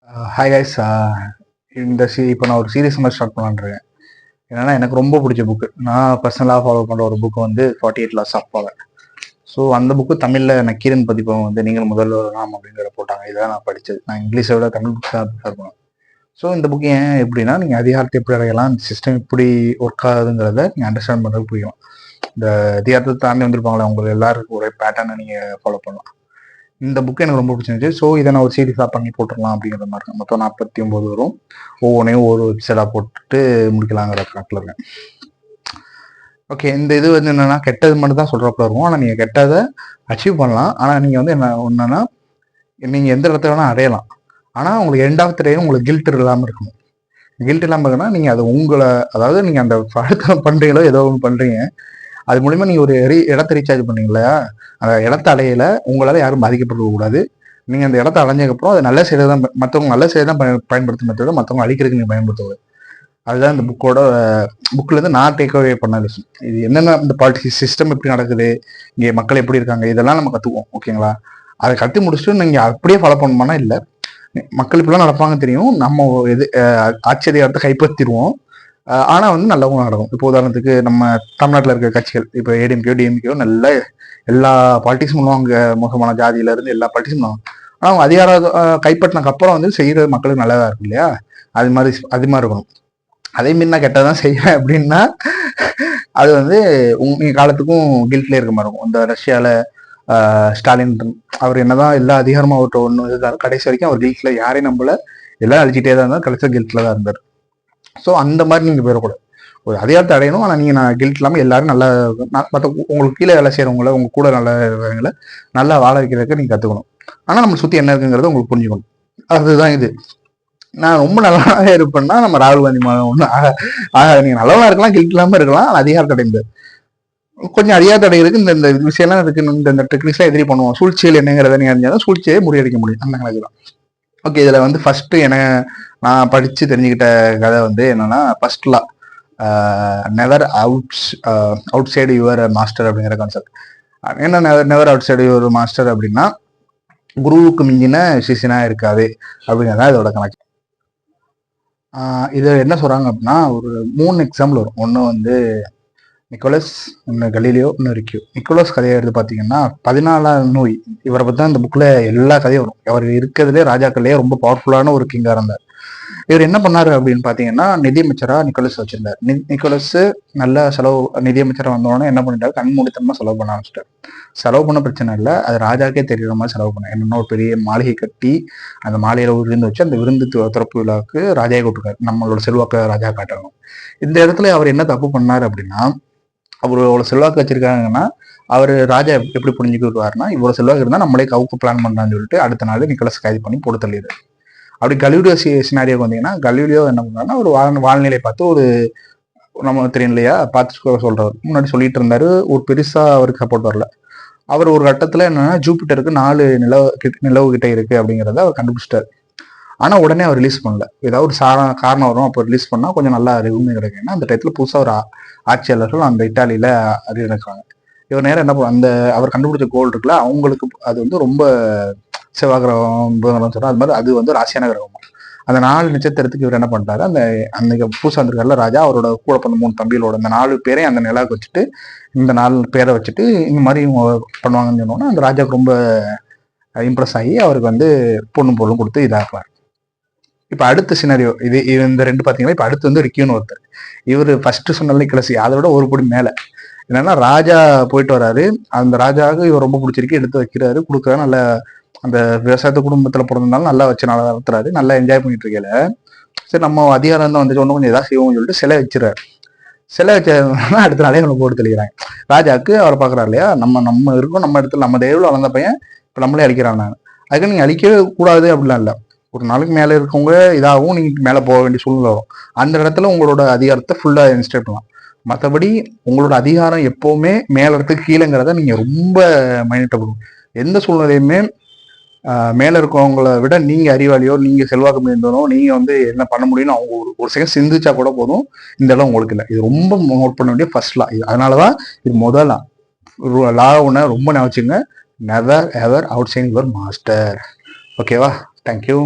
Hi guys. இப்போ நான் ஒரு சீரியஸ் மாதிரி ஸ்டார்ட் பண்ணலான்றேன். என்னன்னா எனக்கு ரொம்ப பிடிச்ச புக்கு, நான் பர்சனலாக ஃபாலோ பண்ணுற ஒரு புக்கு வந்து 48 லாஸ் ஆஃப் பவர். ஸோ அந்த புக்கு தமிழில் நக்கீரன் பதிப்பகம் வந்து நீங்கள் முதல்ல நாம் அப்படிங்கிற போட்டாங்க. இதான் நான் படித்தது. நான் இங்கிலீஷை விட தமிழ் புக் தான் ப்ரிஃபர் பண்ணுவேன். ஸோ இந்த புக்கு ஏன் எப்படின்னா, நீங்கள் அதிகாரத்தை எப்படி அடையலாம், இந்த சிஸ்டம் எப்படி ஒர்க் ஆகுதுங்கிறத நீங்கள் அண்டர்ஸ்டாண்ட் பண்ணுறது புரியும். இந்த அதிகாரத்தை தாண்டி வந்திருப்பாங்களே, உங்களுக்கு எல்லாருக்கும் ஒரே பேட்டர்னை நீங்கள் ஃபாலோ பண்ணலாம். இந்த புக் எனக்கு ரொம்ப பிடிச்சிருந்துச்சு. ஸோ இதை நான் ஒரு சீரியஸாக பண்ணி போட்டுடலாம் அப்படிங்கிற மாதிரி இருக்கேன். மொத்தம் 49 வரும். ஒவ்வொன்றையும் ஒரு எபிசோடாக போட்டுட்டு முடிக்கலாங்கிற கணக்கில் இருக்கேன். ஓகே, இந்த இது வந்து என்னென்னா, கெட்டது மட்டும் தான் சொல்கிறப்பல இருக்கும். ஆனால் நீங்கள் கெட்டதை அச்சீவ் பண்ணலாம். ஆனால் நீங்கள் வந்து என்ன ஒன்றுன்னா, நீங்கள் எந்த இடத்துல வேணால் அடையலாம். ஆனால் உங்களுக்கு எண்ட் டைம் உங்களுக்கு கில்ட் இல்லாமல் இருக்கணும். கில்ட் இல்லாமல் இருக்குன்னா, நீங்கள் அதை உங்களை, அதாவது நீங்கள் அந்த பழத்தை பண்ணுறீங்களோ ஏதோ ஒன்று பண்ணுறீங்க, அது மூலிமா நீங்கள் ஒரு இடத்த ரீசார்ஜ் பண்ணீங்களா, அந்த இடத்த அடையில உங்களால் யாரும் பாதிக்கப்படக்கூடாது. நீங்கள் அந்த இடத்த அடைஞ்சதுக்கப்புறம் அதை நல்ல செய்தி தான், மற்றவங்க நல்ல செய்தி தான் பயன்படுத்துமே தவிர மற்றவங்க அழிக்கிறதுக்கு நீங்கள் பயன்படுத்துவது. அதுதான் இந்த புக்லேருந்து நான் டேக்அவே பண்ண விஷயம். இது என்னென்ன, இந்த பாலிட்டிக்ஸ் சிஸ்டம் எப்படி நடக்குது, இங்கே மக்கள் எப்படி இருக்காங்க, இதெல்லாம் நம்ம கற்றுக்குவோம். ஓகேங்களா? அதை கற்று முடிச்சுட்டு நீங்கள் அப்படியே ஃபாலோ பண்ணணுமானா இல்லை. மக்கள் இப்படிலாம் நடப்பாங்க தெரியும், நம்ம ஆட்சி அதிகாரத்தை கைப்பற்றிடுவோம். ஆனால் வந்து நல்லவும் நடக்கும். இப்போ உதாரணத்துக்கு நம்ம தமிழ்நாட்டில் இருக்க கட்சிகள், இப்போ ஏடிஎம்கேயோ டிஎம்கேயோ நல்ல எல்லா பாலிட்டிக்ஸும் பண்ணுவாங்க, மோசமான ஜாதியிலேருந்து எல்லா பாலிட்டிக்ஸும் பண்ணுவாங்க. ஆனால் அவங்க அதிகாரம் கைப்பற்றினக்கு அப்புறம் வந்து செய்கிற மக்களுக்கு நல்லதாக இருக்கும் இல்லையா? அது மாதிரி இருக்கணும். அதே மாரி நான் கெட்டதான் செய்வேன் அப்படின்னா, அது வந்து நீங்கள் காலத்துக்கும் கில்ட்லேயே இருக்க மாதிரி இருக்கும். இந்த ரஷ்யாவில் ஸ்டாலின் அவர் என்னதான் எல்லா அதிகாரமும் அவர்கிட்ட ஒன்று இருந்தாலும் கடைசி வரைக்கும் அவர் கில்ட்டில் யாரையும் நம்பல, எல்லாம் அழிச்சிட்டே தான் இருந்தார். கடைசியாக கில்ட்டில் தான் இருந்தார். ஸோ அந்த மாதிரி நீங்கள் போயிடக்கூடாது. ஒரு அதிகாரத்தை அடையணும், ஆனால் நீங்கள் நான் கில்ட் இல்லாமல் எல்லாரும் நல்லா, மற்ற உங்களுக்கு கீழே வேலை செய்கிறவங்கள, உங்கள் கூட நல்லா இருக்கிறவங்கள நல்லா வாழ வைக்கிறதுக்கு நீங்கள் கற்றுக்கணும். ஆனால் நம்ம சுற்றி என்ன இருக்குங்கிறத உங்களுக்கு புரிஞ்சுக்கணும். அதுதான் இது. நான் ரொம்ப நல்லவனாக இருப்பேன்னா நம்ம ராகுல் காந்தி ஒன்று நீங்கள் நல்லவனாக இருக்கலாம், கில்ட் இல்லாமல் இருக்கலாம், அதிகாரத்தை அடைந்தது கொஞ்சம் அதிகாரத்தை அடைகிறதுக்கு இந்த விஷயம்லாம் இருக்கு. இந்த டெக்னிக்ஸ்லாம் எதிரி பண்ணுவோம். சூழ்ச்சியில் என்னங்கிறத நீங்கள் அறிஞ்சாலும் சூழ்ச்சியை முறியடிக்க முடியும். அந்த கணக்கு தான். ஓகே, இதில் வந்து ஃபர்ஸ்ட் நான் படித்து தெரிஞ்சுக்கிட்ட கதை வந்து என்னன்னா, first law, never out side your master அப்படிங்கிற கான்செப்ட். என்ன never out side your master அப்படின்னா, குருவுக்கு மிஞ்சின சிஷியனா இருக்காது அப்படிங்கிறதா இதோட கணக்கு. இது என்ன சொல்றாங்க அப்படின்னா, ஒரு 3 எக்ஸாம்பிள் வரும். ஒன்று வந்து நிக்கோலஸ், ஒன்று கலீலியோ, ஒன்று ரிக்கியோ. நிக்கோலஸ் கதையை எடுத்து பார்த்தீங்கன்னா 14ஆம் நோய், இவரை பற்றி தான் இந்த புக்கில் எல்லா கதையும் வரும். அவர் இருக்கிறதுலே ராஜாக்கள்லேயே ரொம்ப பவர்ஃபுல்லான ஒரு கிங்காக இருந்தார். இவர் என்ன பண்ணாரு அப்படின்னு பார்த்தீங்கன்னா, நிதியமைச்சராக நிக்கோலஸ் வச்சிருந்தார். நிக்கோலஸ் நல்ல நிதியமைச்சராக வந்தோடனே என்ன பண்ணிட்டாரு, கண்மூடித்தனமாக செலவு பண்ண ஆரம்பிச்சிட்டார். செலவு பண்ண பிரச்சனை இல்லை, அது ராஜாக்கே தெரியுற மாதிரி செலவு பண்ண. என்னன்னா, ஒரு பெரிய மாளிகை கட்டி அந்த மாளிகையில் ஒரு விருந்து வச்சு அந்த விருந்து திறப்பு விழாவுக்கு ராஜாவை கூப்பிட்டுருக்காரு. நம்மளோட செல்வாக்க ராஜா காட்டணும். இந்த இடத்துல அவர் என்ன தப்பு பண்ணார் அப்படின்னா, அவர் அவ்வளோ செல்வாக்கு வச்சிருக்காங்கன்னா, அவர் ராஜா எப்படி புரிஞ்சுக்கிடுவாருன்னா, இவ்வளோ செல்வாக்கு இருந்தால் நம்மளே கவுக்கு பிளான் பண்ணலான்னு சொல்லிட்டு அடுத்த நாள் நிக்கோலஸ் கைது பண்ணி போட்டு தள்ளிடுறாரு. அப்படி கலீலியோ சினாரியோக்கு வந்தீங்கன்னா, கலீலியோ என்ன பண்ணாருன்னா, ஒரு வாழ்நிலை பார்த்து, ஒரு நம்ம தெரியும் இல்லையா, பார்த்து சொல்றாரு. முன்னாடி சொல்லிட்டு இருந்தாரு, ஒரு பெருசா அவருக்கு சப்போர்ட் வரல. அவர் ஒரு கட்டத்துல என்னன்னா, ஜூபிட்டருக்கு 4 நிலவு கிட்ட இருக்கு அப்படிங்கிறத அவர் கண்டுபிடிச்சிட்டாரு. ஆனா உடனே அவர் ரிலீஸ் பண்ணல. ஏதாவது ஒரு காரணம் வரும், அப்போ ரிலீஸ் பண்ணா கொஞ்சம் நல்லா ரெவன்யூ கிடைக்கும். அந்த டயத்துல புதுசா ஒரு ஆட்சியாளர்கள் அந்த இட்டாலியில அறிவிக்கிறாங்க. இவர் நேரம் என்ன அந்த அவர் கண்டுபிடிச்ச கோல் இருக்குல்ல, அவங்களுக்கு அது வந்து ரொம்ப செவ்வாய்கிரகம் சொல்றோம், அது மாதிரி அது வந்து ராசியான கிரகம். அந்த 4 நட்சத்திரத்துக்கு இவர் என்ன பண்ணிட்டாரு, அந்த பூசா வந்திருக்காருல ராஜா, அவரோட கூட பிறந்த 3 தம்பிகளோட அந்த 4 பேரையும் அந்த நிலாவுக்கு வச்சுட்டு, இந்த 4 பேரை வச்சுட்டு இந்த மாதிரி பண்ணுவாங்கன்னு சொன்னோன்னா, அந்த ராஜாவுக்கு ரொம்ப இம்ப்ரெஸ் ஆகி அவருக்கு வந்து பொருளும் கொடுத்து இதாக்குவார். இப்போ அடுத்த சினாரியோ இது, இந்த 2 பார்த்தீங்கன்னா, இப்போ அடுத்து வந்து ரிக்கியூன்னு ஒருத்தர். இவர் ஃபர்ஸ்ட் சொன்னாலே கிளசி, அதை விட ஒரு படி மேலே. என்னன்னா, ராஜா போயிட்டு வராரு, அந்த ராஜாவுக்கு இவர் ரொம்ப பிடிச்சிருக்கு, எடுத்து வைக்கிறாரு, கொடுக்குறாரு. நல்ல அந்த விவசாயத்து குடும்பத்தில் பிறந்திருந்தாலும் நல்லா வச்சு நல்லா நடத்துறாரு, நல்லா என்ஜாய் பண்ணிட்டு இருக்கல. சரி, நம்ம அதிகாரம் தான் வந்து சொன்ன கொஞ்சம் ஏதாவது செய்வோம்னு சொல்லிட்டு சிலை வச்சிடறாரு. சிலை வச்சதுனா அடுத்த நாளே அவனை போட்டு தெளிக்கிறாங்க. ராஜாவுக்கு அவர் பார்க்குறாரு இல்லையா, நம்ம இருக்கோம், நம்ம இடத்துல நம்ம தெய்வம் வளர்ந்த பையன் இப்போ நம்மளே அழிக்கிறாங்க. அதுக்கு நீங்கள் அழிக்கவே கூடாது அப்படிலாம் இல்லை. ஒரு நாளுக்கு மேலே இருக்கவங்க இதாகவும் நீங்கள் மேலே போக வேண்டிய சூழ்நிலை வரும். அந்த இடத்துல உங்களோட அதிகாரத்தை ஃபுல்லாக இன்ஸ்டேட் பண்ணலாம். மற்றபடி உங்களோட அதிகாரம் எப்போவுமே மேலே இடத்துக்கு கீழேங்கிறத நீங்கள் ரொம்ப மைனட்டை பண்ணும். எந்த சூழ்நிலையுமே மேலே இருக்கவங்கள விட நீங்கள் அறிவாளியோ, நீங்கள் செல்வாக்கு மிகுந்தனோ, நீங்கள் வந்து என்ன பண்ண முடியும்னு அவங்க ஒரு செகண்ட் சிந்திச்சா கூட போதும். இந்த இடம் உங்களுக்கு இல்லை. இது ரொம்ப நோட் பண்ண வேண்டிய ஃபர்ஸ்ட் லா. அதனால தான் இது முதல் லா ஒன்று ரொம்ப நினைச்சுங்க. Never ever outside your master. ஓகேவா? தேங்க்யூ.